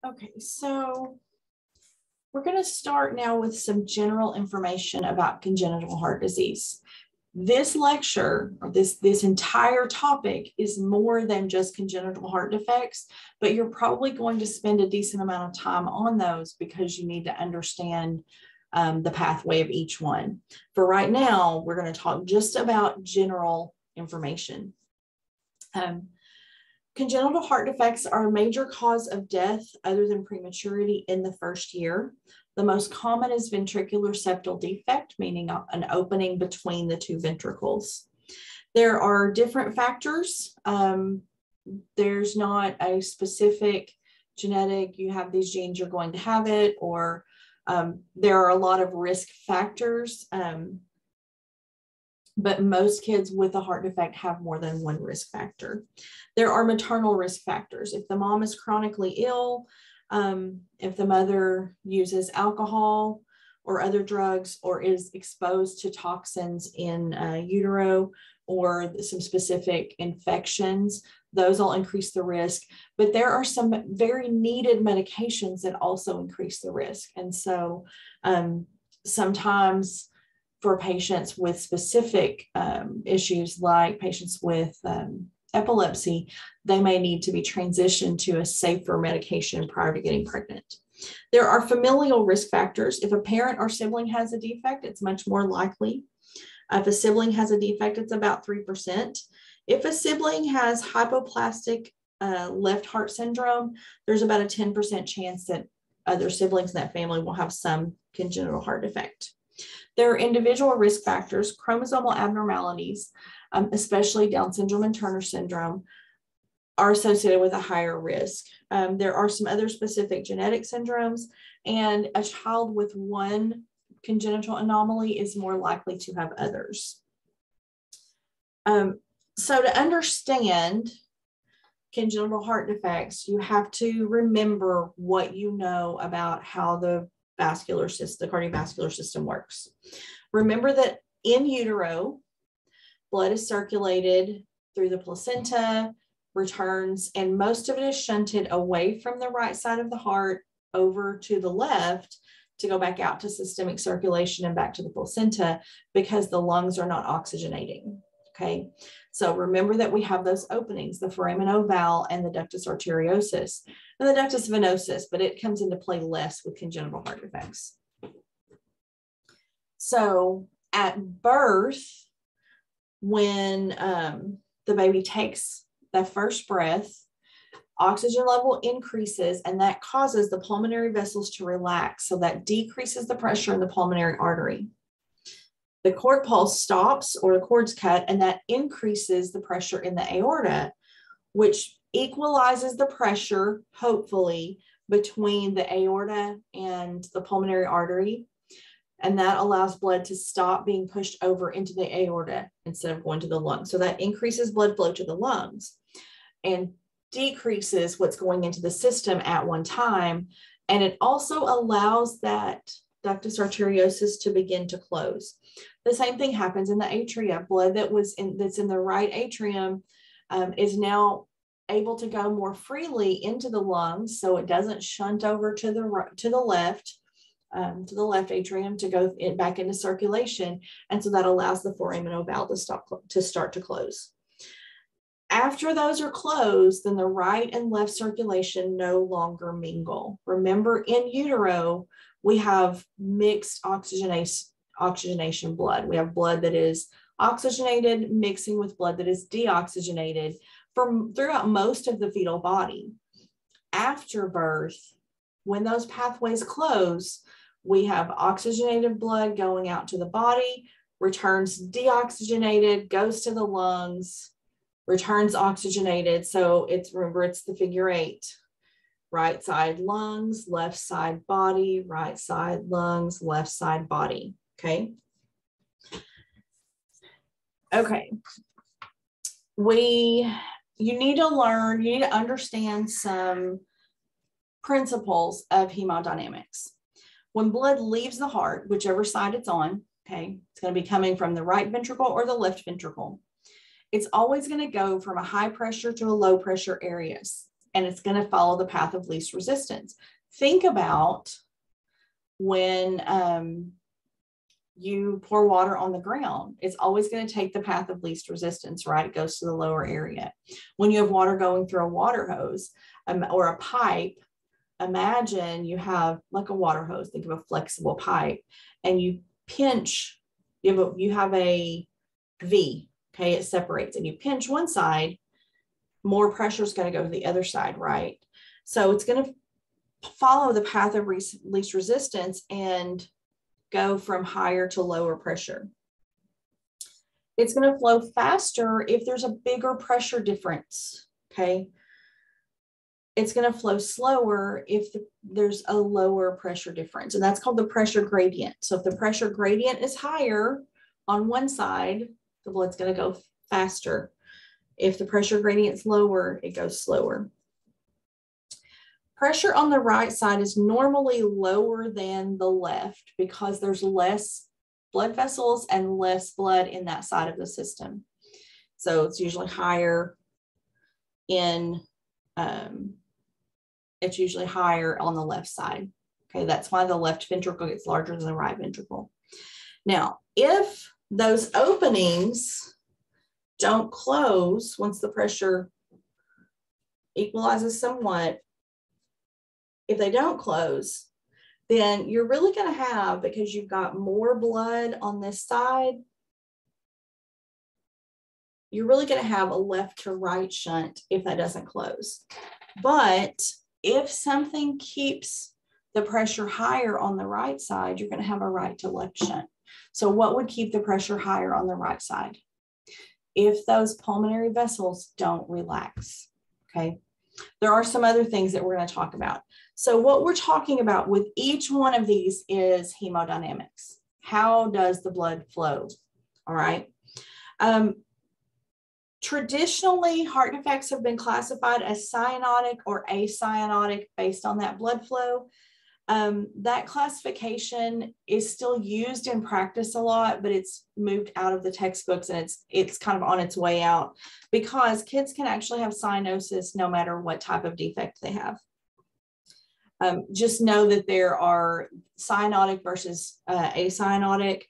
Okay, so we're going to start now with some general information about congenital heart disease. This lecture, or this entire topic, is more than just congenital heart defects, but you're probably going to spend a decent amount of time on those because you need to understand the pathway of each one. For right now, we're going to talk just about general information. Congenital heart defects are a major cause of death other than prematurity in the first year. The most common is ventricular septal defect, meaning an opening between the two ventricles. There are different factors. There's not a specific genetic, you have these genes, you're going to have it, or there are a lot of risk factors. But most kids with a heart defect have more than one risk factor. There are maternal risk factors. If the mom is chronically ill, if the mother uses alcohol or other drugs, or is exposed to toxins in utero, or some specific infections, those will increase the risk. But there are some very needed medications that also increase the risk. And so sometimes for patients with specific issues, like patients with epilepsy, they may need to be transitioned to a safer medication prior to getting pregnant. There are familial risk factors. If a parent or sibling has a defect, it's much more likely. If a sibling has a defect, it's about 3%. If a sibling has hypoplastic left heart syndrome, there's about a 10% chance that other siblings in that family will have some congenital heart defect. There are individual risk factors. Chromosomal abnormalities, especially Down syndrome and Turner syndrome, are associated with a higher risk. There are some other specific genetic syndromes, and a child with one congenital anomaly is more likely to have others. So to understand congenital heart defects, you have to remember what you know about how the vascular system, the cardiovascular system works. Remember that in utero, blood is circulated through the placenta, returns, and most of it is shunted away from the right side of the heart over to the left to go back out to systemic circulation and back to the placenta, because the lungs are not oxygenating. Okay, so remember that we have those openings, the foramen ovale and the ductus arteriosus and the ductus venosus, but it comes into play less with congenital heart defects. So at birth, when the baby takes that first breath, oxygen level increases, and that causes the pulmonary vessels to relax. So that decreases the pressure in the pulmonary artery. The cord pulse stops, or the cord's cut, and that increases the pressure in the aorta, which equalizes the pressure, hopefully, between the aorta and the pulmonary artery. And that allows blood to stop being pushed over into the aorta instead of going to the lungs. So that increases blood flow to the lungs and decreases what's going into the system at one time. And it also allows that ductus arteriosus to begin to close. The same thing happens in the atria. Blood that's in the right atrium is now able to go more freely into the lungs, so it doesn't shunt over to the left atrium to go back into circulation, and so that allows the foramen ovale to start to close. After those are closed, then the right and left circulation no longer mingle. Remember, in utero, we have mixed oxygenation blood. We have blood that is oxygenated mixing with blood that is deoxygenated throughout most of the fetal body. After birth, when those pathways close, we have oxygenated blood going out to the body, returns deoxygenated, goes to the lungs, returns oxygenated. So remember, it's the figure 8. Right side lungs, left side body, right side lungs, left side body. Okay. Okay. You need to understand some principles of hemodynamics. When blood leaves the heart, whichever side it's on, okay, it's going to be coming from the right ventricle or the left ventricle. It's always going to go from a high pressure to a low pressure area. and it's going to follow the path of least resistance. Think about when you pour water on the ground, it's always going to take the path of least resistance, right? It goes to the lower area. When you have water going through a water hose or a pipe, imagine you have like a water hose, think of a flexible pipe, and you pinch, you have a V, okay, it separates, and you pinch one side, more pressure is going to go to the other side, right? So it's going to follow the path of least resistance and go from higher to lower pressure. It's going to flow faster if there's a bigger pressure difference, okay? It's going to flow slower if there's a lower pressure difference, and that's called the pressure gradient. So if the pressure gradient is higher on one side, the blood's going to go faster. If the pressure gradient is lower, it goes slower. Pressure on the right side is normally lower than the left because there's less blood vessels and less blood in that side of the system. So it's usually higher it's usually higher on the left side. Okay, that's why the left ventricle gets larger than the right ventricle. Now, if those openings don't close once the pressure equalizes somewhat, if they don't close, then you're really going to have, because you've got more blood on this side, you're really going to have a left to right shunt if that doesn't close. But if something keeps the pressure higher on the right side, you're going to have a right to left shunt. So what would keep the pressure higher on the right side? If those pulmonary vessels don't relax, okay? There are some other things that we're going to talk about. So what we're talking about with each one of these is hemodynamics. How does the blood flow? All right. Traditionally, heart defects have been classified as cyanotic or acyanotic based on that blood flow. That classification is still used in practice a lot, but it's moved out of the textbooks and it's kind of on its way out because kids can actually have cyanosis no matter what type of defect they have. Just know that there are cyanotic versus acyanotic.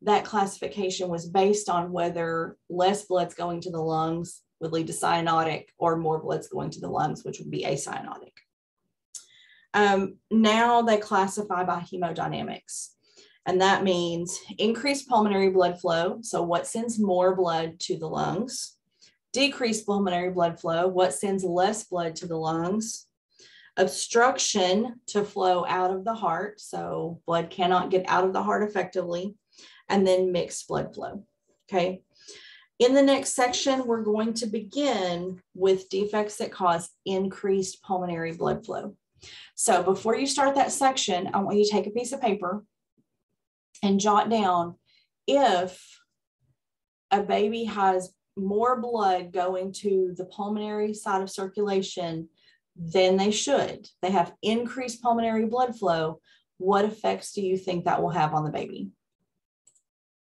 That classification was based on whether less blood's going to the lungs would lead to cyanotic or more blood's going to the lungs, which would be acyanotic. Now they classify by hemodynamics, and that means increased pulmonary blood flow, so what sends more blood to the lungs, decreased pulmonary blood flow, what sends less blood to the lungs, obstruction to flow out of the heart, so blood cannot get out of the heart effectively, and then mixed blood flow, okay? In the next section, we're going to begin with defects that cause increased pulmonary blood flow. So before you start that section, I want you to take a piece of paper and jot down if a baby has more blood going to the pulmonary side of circulation than they should. They have increased pulmonary blood flow. What effects do you think that will have on the baby?